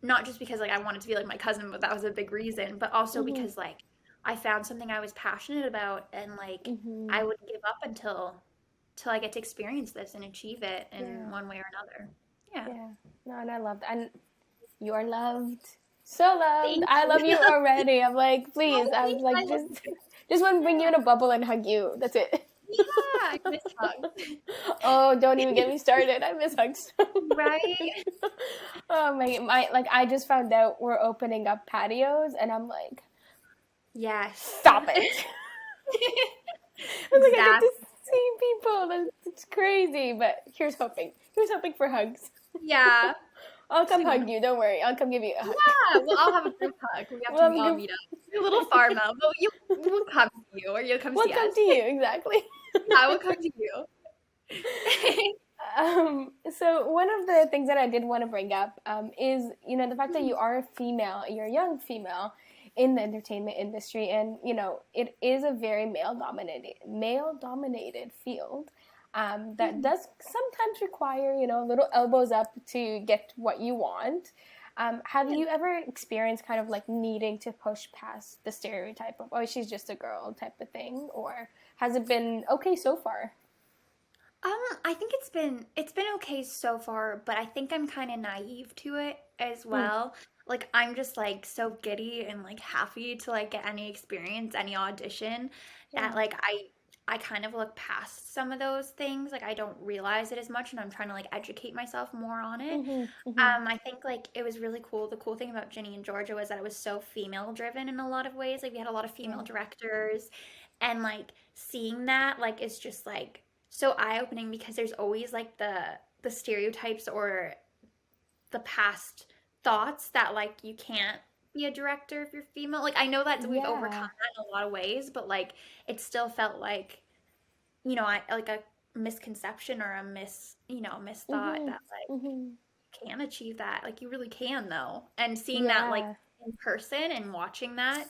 not just because like I wanted to be like my cousin, but that was a big reason, but also because like I found something I was passionate about, and like I wouldn't give up until I get to experience this and achieve it in one way or another. Yeah. No, and I love that. And you are loved. So loved. Thank I love you. you already. I'm like, please. I'm thanks. like, just want to bring you in a bubble and hug you. That's it. Yeah, I miss hugs. Oh, don't even get me started. I miss hugs. Right? Oh my, like I just found out we're opening up patios, and I'm like, Yes. stop it. I was like, I get to see people. It's crazy, but here's hoping. Here's hoping for hugs. Yeah. I'll come hug you. Don't worry. I'll come give you a hug. Yeah, well, I'll have a group hug. We have to all meet up. You're a little far now, but we'll come to you, or you'll come We'll see come us. to you, exactly. Yeah, we'll come to you. So one of the things that I did want to bring up is, you know, the fact that you are a female, you're a young female in the entertainment industry, and, you know, it is a very male-dominated field that does sometimes require, you know, little elbows up to get what you want. Have you ever experienced kind of like needing to push past the stereotype of, oh, she's just a girl type of thing, or has it been okay so far? I think it's been okay so far, but I think I'm kind of naive to it as well. Like, I'm just like so giddy and like happy to like get any experience, any audition, that like I kind of look past some of those things. Like, I don't realize it as much, and I'm trying to like educate myself more on it. I think like it was really cool. The cool thing about Ginny and Georgia was that it was so female driven in a lot of ways. Like, we had a lot of female directors, and like seeing that like is just like so eye-opening, because there's always like the stereotypes or the past thoughts that like you can't be a director if you're female. Like, I know that we've overcome that in a lot of ways, but like it still felt like, you know, like a misconception or a misthought that like you can achieve that. Like, you really can though. And seeing that like in person and watching that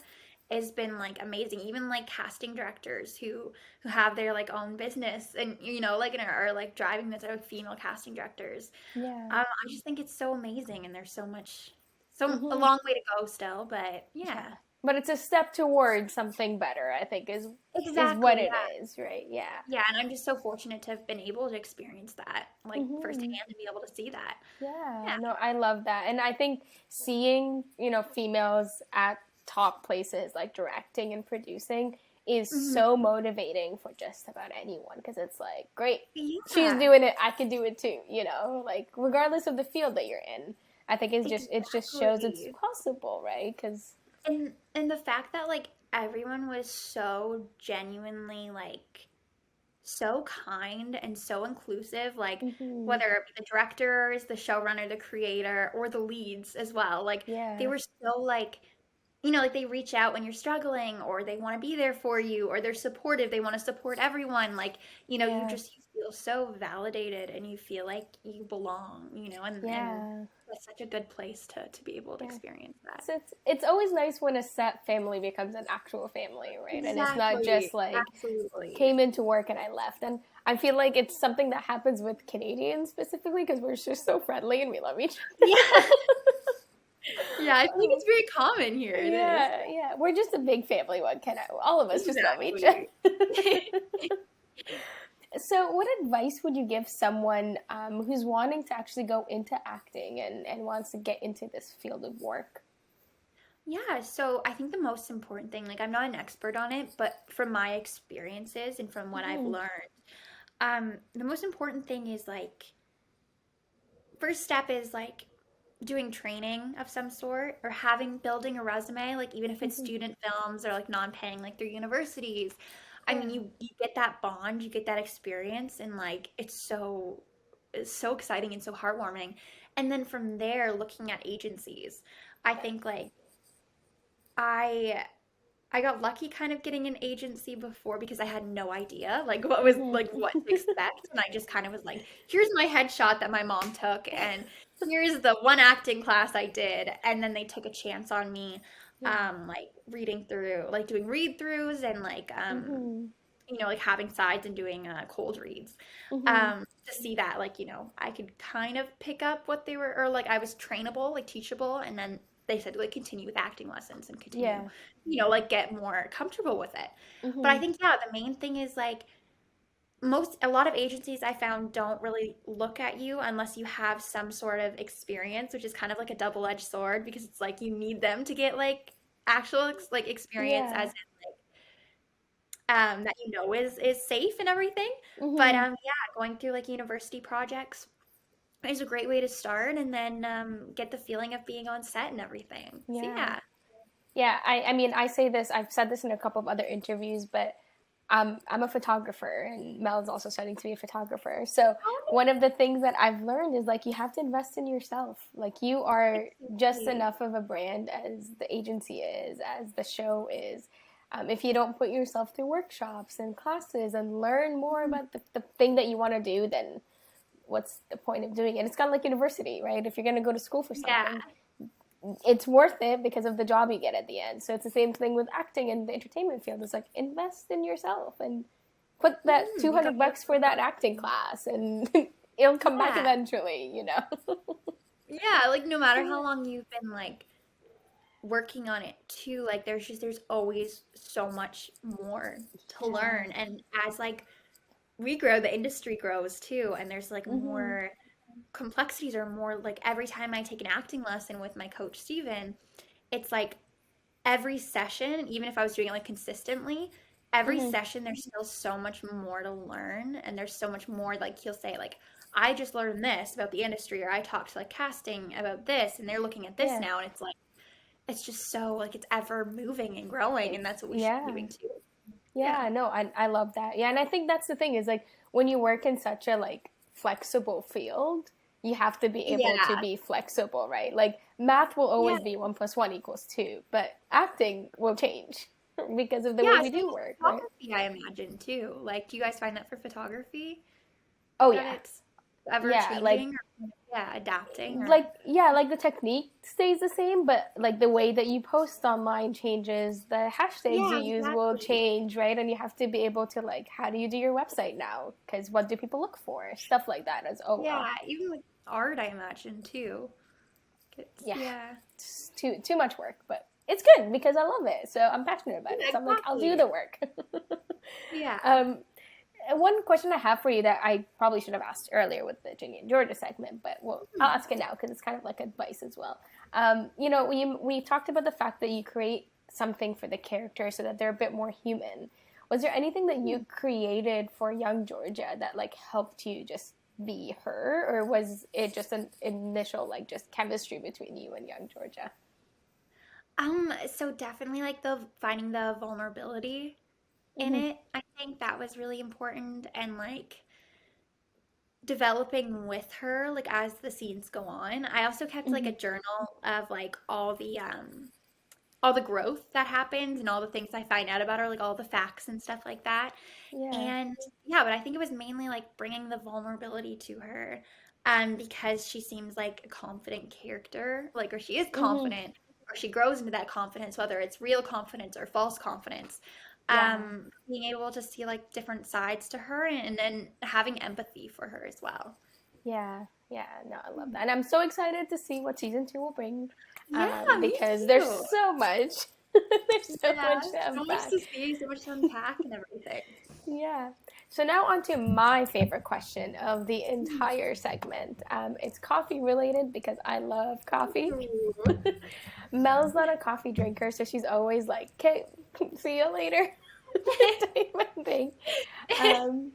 has been like amazing. Even like casting directors who have their like own business and, you know, like, and are like driving this, are female casting directors. I just think it's so amazing, and there's a long way to go still, but yeah. But it's a step towards something better, I think, is what it is, right? Yeah. Yeah, and I'm just so fortunate to have been able to experience that, like, firsthand, and be able to see that. Yeah, no, I love that. And I think seeing, you know, females at top places like directing and producing is so motivating for just about anyone, because it's like, great, she's doing it, I can do it too, you know, like regardless of the field that you're in. I think it just shows it's Exactly. possible, right? Because And the fact that like everyone was so genuinely like so kind and so inclusive, like hmm whether it be the directors, the showrunner, the creator, or the leads as well. Like they yeah, were so like, like they reach out when you're struggling, or they want to be there for you, or they're supportive, they want to support everyone. Like, yeah, you feel so validated and you feel like you belong, and yeah, that's such a good place to be able to yeah. experience that. So it's always nice when a set family becomes an actual family, right? And it's not just Exactly. like Absolutely. came into work and I left. And I feel like it's something that happens with Canadians specifically because we're just so friendly and we love each other. Yeah. Yeah, I think it's very common here. It is. Yeah, yeah. We're just a big family. What can I? All of us just love each other. Exactly. So, what advice would you give someone who's wanting to actually go into acting and wants to get into this field of work? Yeah, so I think the most important thing, like I'm not an expert on it, but from my experiences and from what I've Mhm, learned, the most important thing is like first step is like doing training of some sort or building a resume, like even if it's mhm. student films or like non-paying like through universities. I Yeah. mean, you get that bond, you get that experience, and like it's so exciting and so heartwarming. And then from there, looking at agencies, I think like I I got lucky kind of getting an agency before because I had no idea Mhm. what to expect, and I just kind of was like, here's my headshot that my mom took, and here's the one acting class I did, and then they took a chance on me, Yeah. like reading through, like doing read throughs and like Mhm. like having sides and doing cold reads, Mhm. to see that like I could kind of pick up what they were, or like I was trainable, like teachable, and then they said like continue with acting lessons and continue, Yeah. like get more comfortable with it. But I Mhm. think, yeah, the main thing is like a lot of agencies I found don't really look at you unless you have some sort of experience, which is kind of like a double-edged sword because it's like you need them to get like actual like experience, as Yeah. that is safe and everything. But Mhm. yeah, going through like university projects is a great way to start, and then get the feeling of being on set and everything. So Yeah. yeah. Yeah. I mean, I say this. I've said this in a couple of other interviews, but I'm a photographer, and Mel's also studying to be a photographer. So Oh, one of the things that I've learned is like you have to invest in yourself. Like you are just exactly. enough of a brand as the agency is, as the show is. If you don't put yourself through workshops and classes and learn more Mhm. about the thing that you want to do, then what's the point of doing it? It's kind of like university, right? If you're going to go to school for Yeah, something, it's worth it because of the job you get at the end. So it's the same thing with acting and the entertainment field. It's like invest in yourself and put that you 200 gotta. bucks for that acting class and it'll come back Yeah, eventually, you know. yeah. Like no matter how long you've been like working on it too, like there's always so much more to Yeah. learn, and as like we grow, the industry grows too, and there's like Mhm. more complexities, or more like every time I take an acting lesson with my coach Steven, it's like every session, even if I was doing it like consistently, every Mhm. session there's still so much more to learn, and there's so much more, like he'll say like I just learned this about the industry, or I talked to like casting about this and they're looking at this Yeah. now, and it's like it's just so like it's ever moving and growing, and that's what we should be Yeah. doing too. Yeah. Yeah, no, I love that. Yeah, and I think that's the thing is like when you work in such a like flexible field, you have to be able to Yeah. be flexible, right? Like math will Yeah. always be 1 + 1 = 2, but acting will change because of the way Yeah, we same do with work, right? photography, I imagine too. Like, do you guys find that for photography Oh that yeah. it's ever Yeah, like changing, or yeah, adapting, or like the technique stays the same, but like the way that you post online changes, the hashtags you yeah, use will exactly. change, right? And you have to be able to like how do you do your website now? Because what do people look for? Stuff like that as oh Yeah, well. even with art, I imagine too. It's Yeah, yeah. it's too much work, but it's good because I love it. So I'm passionate about Yeah, it. So I'm like, I'll do exactly. the work. Yeah. um, one question I have for you that I probably should have asked earlier with the Ginny and Georgia segment, but well, I'll Hmm. ask it now because it's kind of like advice as well. We talked about the fact that you create something for the character so that they're a bit more human. Was there anything that you created for young Georgia that like helped you just be her, or was it just an initial like just chemistry between you and young Georgia? So definitely like the finding the vulnerability in Mm-hmm. it. I think that was really important, and like developing with her like as the scenes go on. I also kept like Mm-hmm. a journal of like all the growth that happens and all the things I find out about her, like all the facts and stuff like that. Yeah. And yeah, but I think it was mainly like bringing the vulnerability to her, because she seems like a confident character, like, or she is Mm-hmm. confident, or she grows into that confidence, whether it's real confidence or false confidence. Yeah. Being able to see like different sides to her, and then having empathy for her as well. Yeah. Yeah. No, I love that. And I'm so excited to see what season 2 will bring. Yeah, me Because there's too. so much. There's so Yeah, much to so much unpack. to see, so much to unpack and everything. Yeah. So now on to my favorite question of the entire segment. It's coffee related because I love coffee. Ooh. Mel's not a coffee drinker, so she's always like, "Okay, see you later," type of thing. Um,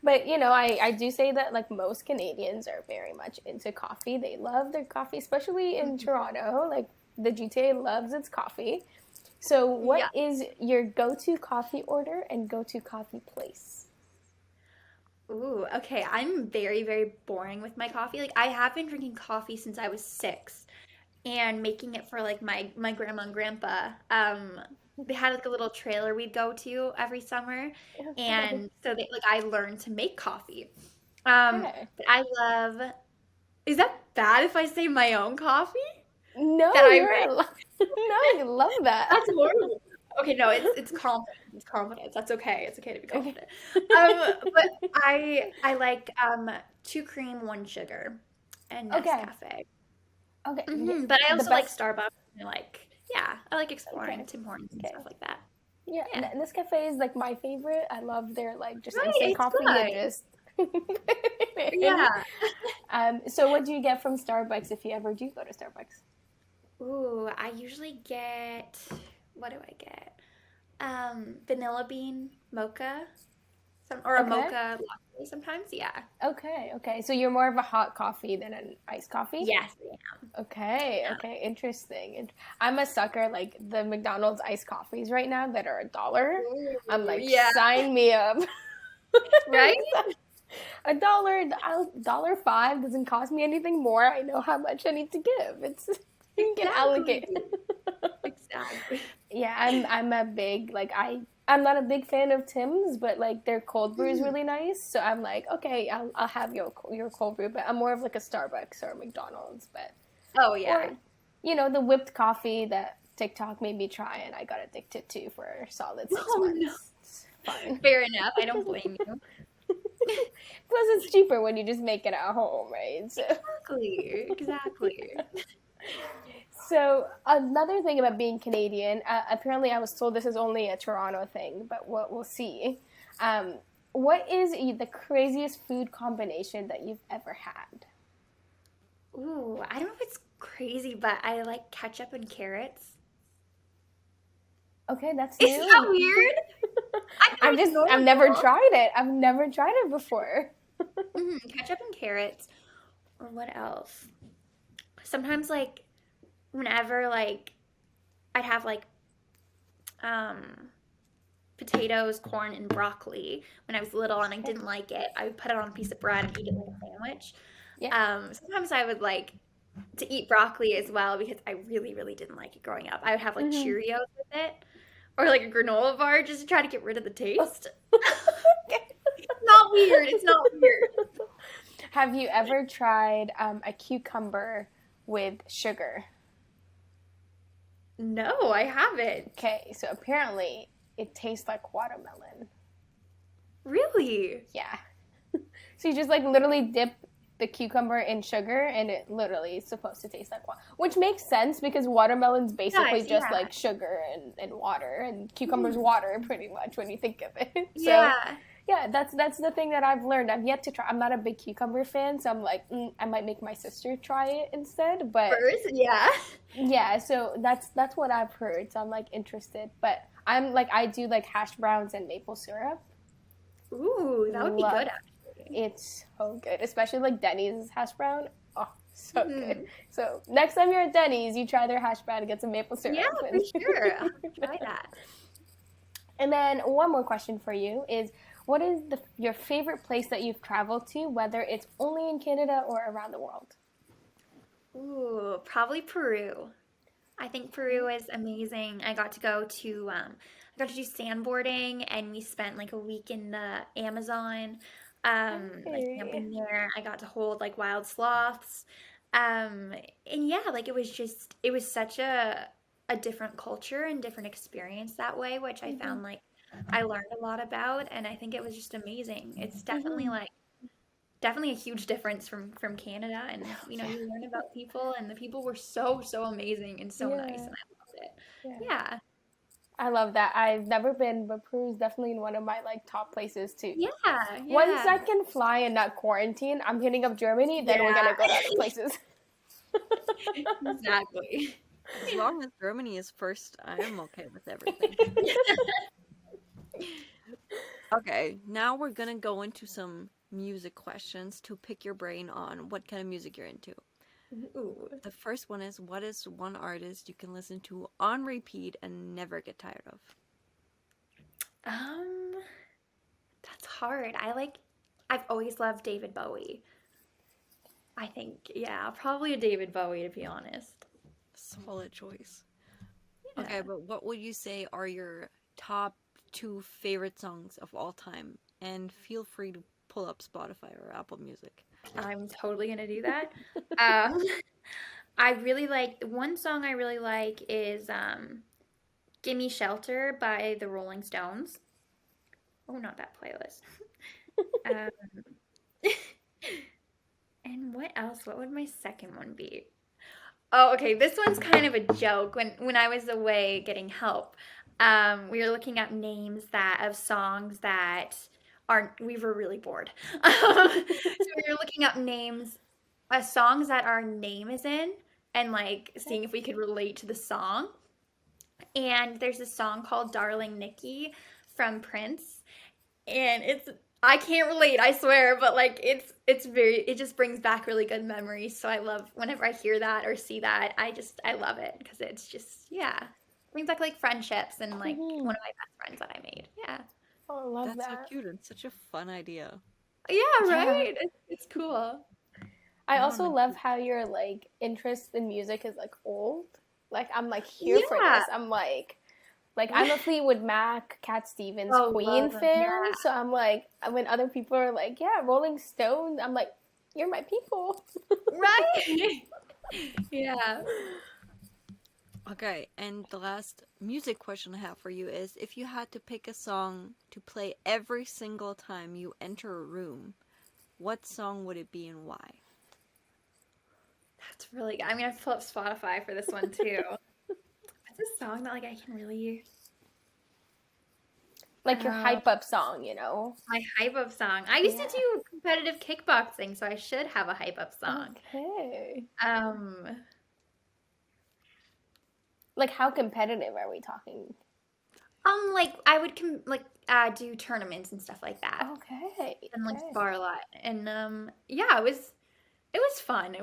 but I do say that like most Canadians are very much into coffee. They love their coffee, especially in Toronto. Like the GTA loves its coffee. So, what Yeah. is your go-to coffee order and go-to coffee place? Ooh, okay. I'm very, very boring with my coffee. Like I have been drinking coffee since I was 6 and making it for like my grandma and grandpa. They had like a little trailer we'd go to every summer, Okay. and so they like I learned to make coffee. Okay. But I love. Is that bad if I say my own coffee No, that I you're make? no, you love that. That's horrible. Okay, no, it's confidence. It's confidence. That's okay. It's okay to be Okay. confident. But I like 2 cream, 1 sugar, and Okay. Nescafe. Okay. But I The also like best. Starbucks. And like yeah, I like exploring Okay. Tim Hortons and Okay. stuff like that. Yeah, Yeah, Nescafe is like my favorite. I love their like just right. instant It's coffee and good. just. Yeah. So what do you get from Starbucks if you ever do go to Starbucks? Ooh, I usually get what do I get? Vanilla bean mocha, or a Okay. mocha latte sometimes. Yeah. Okay. Okay. So you're more of a hot coffee than an iced coffee? Yes, I Okay, am. okay, interesting. I'm a sucker like the McDonald's iced coffees right now that are $1. I'm Ooh, like, yeah. sign me up. Right? $1, $1.05 doesn't cost me anything more. I know how much I need to give. It's you can Exactly. allocate. Exactly. Yeah, I'm a big like I'm not a big fan of Tim's, but like their cold brew is Mhm. really nice. So I'm like, okay, I'll have your cold brew, but I'm more of like a Starbucks or a McDonald's, but Oh or yeah. the whipped coffee that TikTok made me try and I got addicted to for a solid six Oh no. months. It's fun. Fair enough. I don't blame you. Plus, it's cheaper when you just make it at home, right? Exactly. Exactly. So another thing about being Canadian, apparently I was told this is only a Toronto thing, but we'll see. Um, what is the craziest food combination that you've ever had? Ooh, I don't know if it's crazy, but I like ketchup and carrots. Okay, that's Isn't that new. weird? I thought it was I've never normal. tried it. I've never tried it before. Ketchup and carrots. Or what else? Sometimes like whenever like I'd have like um potatoes, corn, and broccoli when I was little and I Okay. didn't like it, I would put it on a piece of bread and eat it like a sandwich. Yeah. Sometimes I would like to eat broccoli as well because I really, really didn't like it growing up. I would have like Hmm. Cheerios with it or like a granola bar just to try to get rid of the taste. It's not weird. It's not weird. Have you ever tried a cucumber with sugar? No, I haven't. Okay, so apparently it tastes like watermelon. Really? Yeah. So you just like literally dip the cucumber in sugar and it literally is supposed to taste like water. Which makes sense because watermelon's basically Guys, just yeah. like sugar and water and cucumber's Mhm. water pretty much when you think of it. So Yeah. yeah, that's the thing that I've learned. I've yet to try. I'm not a big cucumber fan, so I'm like, I might make my sister try it instead. But First, yeah. yeah, so that's what I've heard. So I'm like interested. But I do like hash browns and maple syrup. Ooh, that would be Love good actually. It's so good, especially like Denny's hash brown. Oh, so good. Mm. So next time you're at Denny's, you try their hash brown and get some maple syrup. Yeah, for sure. I'll have to try that. And then one more question for you is, what is your favorite place that you've traveled to, whether it's only in Canada or around the world? Ooh, probably Peru. I think Peru is amazing. I got to do sandboarding, and we spent like a week in the Amazon, like Okay. camping there. I got to hold like wild sloths, um, and yeah, like it was such a different culture and different experience that way, which I Mhm. found like I learned a lot about, and I think it was just amazing. It's definitely Mhm. like definitely a huge difference from Canada, and you know, Yeah. you learn about people, and the people were so amazing and so nice, Yeah. and I loved it. Yeah. Yeah. I love that. I've never been, but Peru is definitely one of my like top places too. Yeah, Once yeah. I can fly and not quarantine, I'm hitting up Germany, then we're Yeah. gonna go to other places. Exactly. As long as Germany is first, I am okay with everything. Okay, now we're gonna go into some music questions to pick your brain on what kind of music you're into. Ooh. The first one is, what is one artist you can listen to on repeat and never get tired of? Um, that's hard. I've always loved David Bowie. I think, yeah, probably a David Bowie to be honest. Solid choice. Okay, Yeah. but what would you say are your top two favorite songs of all time? And feel free to pull up Spotify or Apple Music. I'm totally gonna do that. Um, I really like one song I really like is Gimme Shelter by the Rolling Stones. Oh, not that playlist. Um, and what else? What would my second one be? Oh, okay. This one's kind of a joke. When I was away getting help, we were looking up names that of songs that aren't. We were really bored, so we were looking up names, songs that our name is in, and like seeing if we could relate to the song. And there's a song called "Darling Nikki" from Prince, and it's I can't relate, I swear, but like it's very it just brings back really good memories. So I love whenever I hear that or see that, I love it because it's just yeah, brings back like friendships and like Mhm. one of my best friends that I made. Yeah, Oh, I love That's so that. cute and such a fun idea. yeah, Yeah. right. It's cool. I Now I'm also love intrigued. how your like interest in music is like old. Like I'm like here for Yeah. this. I'm like I'm a Fleetwood Mac, Cat Stevens, Oh, Queen love them. fan. Yeah. So I'm like when other people are like, yeah, Rolling Stones, I'm like, you're my people. Right. Yeah. Okay, and the last music question I have for you is, if you had to pick a song to play every single time you enter a room, what song would it be and why? That's really good. I'm gonna pull up Spotify for this one too. It's a song that like I can really Like your um hype up song, you know? my hype up song. I used to Yeah. do competitive kickboxing, so I should have a hype up song. Okay. Um, Like how competitive are we talking? like I would do tournaments and stuff like that, Okay. and like Okay. spar a lot. And yeah, it was fun.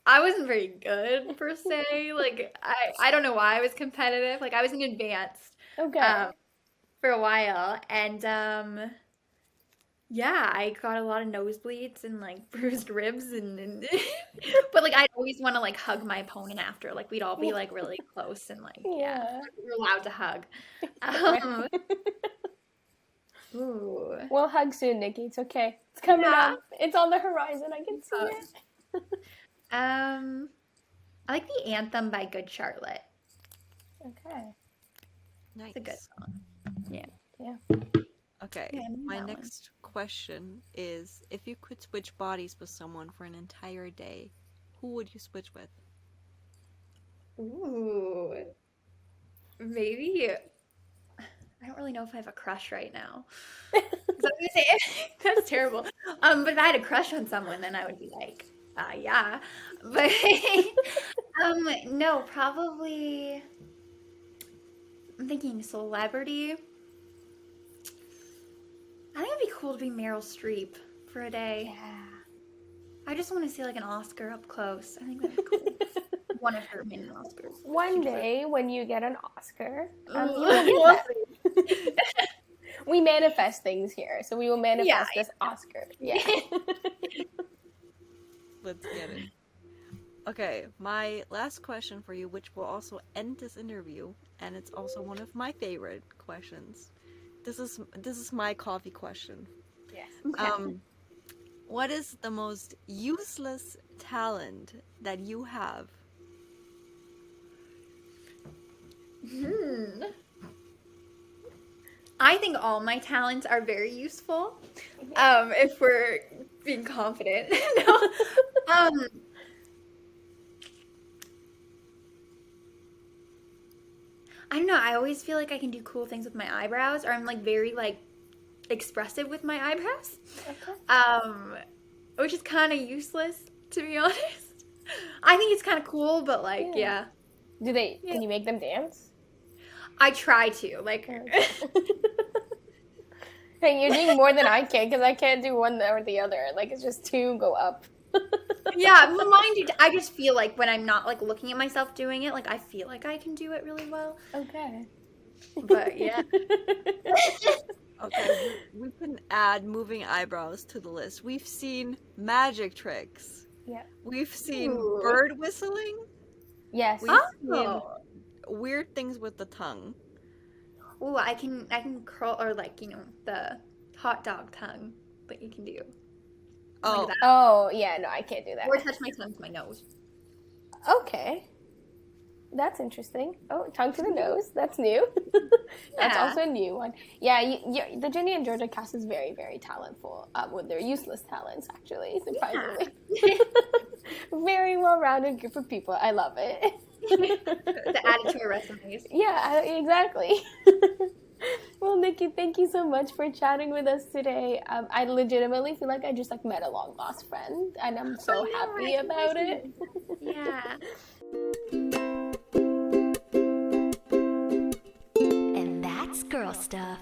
I wasn't very good per se. Like I don't know why I was competitive. Like I was in advanced Okay. um for a while, and yeah, I got a lot of nosebleeds and like bruised ribs and but like I'd always want to like hug my opponent after. Like we'd all be like really close and like yeah, Yeah. we're allowed to hug. Right. Um, ooh, We'll hug soon, Nikki. It's okay. It's coming yeah. up. It's on the horizon. I can see it. Um, I like the anthem by Good Charlotte. Okay. It's a good Nice. song. Yeah, Yeah. Okay, yeah, I know my that one. next question is, if you could switch bodies with someone for an entire day, who would you switch with? Ooh, maybe. I don't really know if I have a crush right now. 'Cause I was gonna say that's terrible. But if I had a crush on someone, then I would be like, yeah. But no, probably. I'm thinking celebrity. I think it'd be cool to be Meryl Streep for a day. Yeah. I just want to see like an Oscar up close. I think that'd be cool. One of her mini Oscars. One day when you get an Oscar, you will We'll get that. We manifest things here, so we will manifest this Oscar. Yeah. Let's get it. Okay, my last question for you, which will also end this interview, and it's also one of my favorite questions. This is my coffee question. Yes. What is the most useless talent that you have? I think all my talents are very useful. If we're being confident. No. I don't know. I always feel like I can do cool things with my eyebrows, or I'm like very like expressive with my eyebrows. Okay. Which is kind of useless, to be honest. I think it's kind of cool, but like, yeah. Can you make them dance? I try to, like. Hey, you're doing more than I can, because I can't do one or the other. Like, it's just two go up. Yeah, mind you, I just feel like when I'm not like looking at myself doing it, like I feel like I can do it really well. Okay. But yeah. Okay, we can add moving eyebrows to the list. We've seen magic tricks. Yeah. We've seen Ooh. bird whistling. Yes. We've seen weird things with the tongue. Ooh, I can curl, or like, the hot dog tongue that you can do. Oh. Like that. Oh, yeah, no, I can't do that. Or touch my tongue to my nose. Okay. That's interesting. Oh, tongue to the nose. That's new. That's Yeah. also a new one. Yeah, the Ginny and Georgia cast is very, very talentful with their useless talents, actually, surprisingly. Yeah. Very well-rounded group of people. I love it. To add it to our resumes. Yeah, exactly. Well, Nikki, thank you so much for chatting with us today. I legitimately feel like I just like met a long-lost friend, and I'm so happy about it. Yeah. And that's girl stuff.